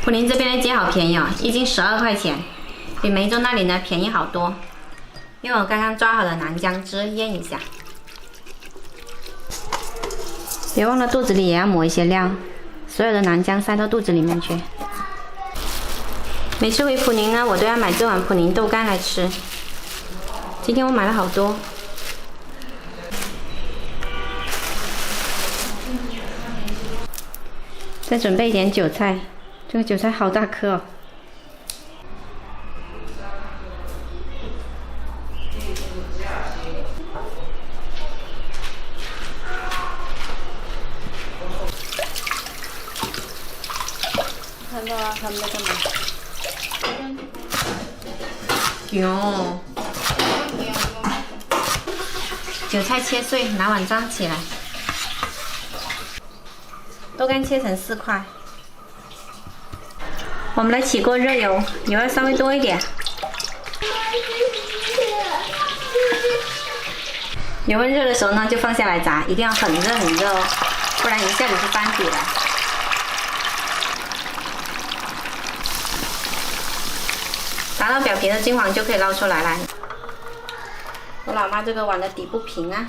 普宁这边的鸡好便宜哦，一斤12块钱，比梅州那里呢便宜好多。因为我刚刚抓好了南姜汁，腌一下。别忘了肚子里也要抹一些料，所有的南姜塞到肚子里面去。每次回普宁呢，我都要买这碗普宁豆干来吃。今天我买了好多。再准备一点韭菜，这个韭菜好大颗哦。看到啊，他们在干嘛？哟，韭菜切碎，拿碗装起来。豆干切成4块。我们来起锅热油，油要稍微多一点。油温热的时候呢，就放下来炸，一定要很热很热哦，不然一下子就翻底了。炸到表皮的金黄就可以捞出来了。我老妈这个碗的底不平啊。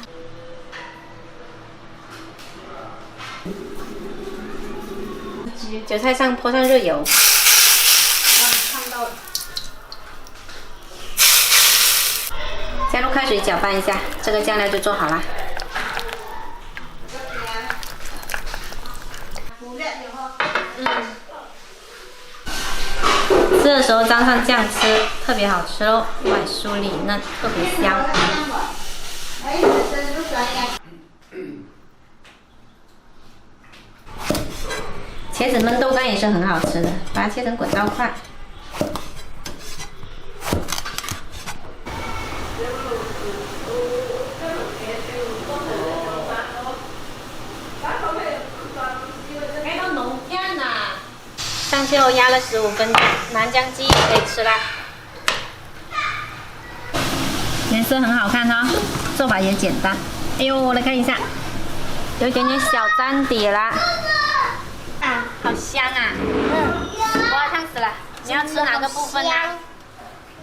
韭菜上泼上热油，烫到了。加入开水搅拌一下，这个酱料就做好了。吃的时候沾上酱吃，特别好吃哦，外酥里嫩，特别香。茄子焖豆干也是很好吃的，把它切成滚刀块。上气后压了15分钟，南姜鸡也可以吃啦。颜色很好看哈、哦，做法也简单。哎呦，我来看一下，有一点点小粘底啦。啊，好香啊！我要烫死了。你要吃哪个部分啊？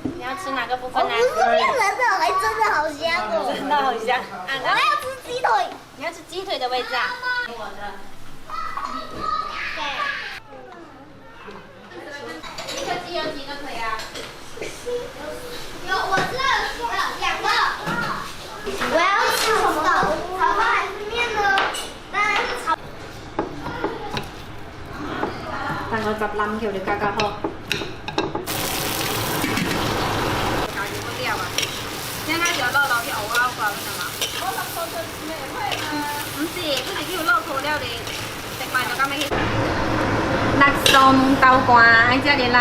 你要吃哪个部分啊？我不是面的，这还真的好香哦！真的好香啊！我要吃鸡腿。你要吃鸡腿的位置啊？我的。一个鸡有几个腿啊？有，我知道有2个。我要吃什么？炒饭还是面呢？当然是炒。但我10冧條就加好。搞啲乜料啊？先開始落落啲牛撈飯係嘛？我諗過就咩會嘛？唔是，佢哋叫落塗料嚟食埋就咁樣。辣餸豆乾喺這裡嚟。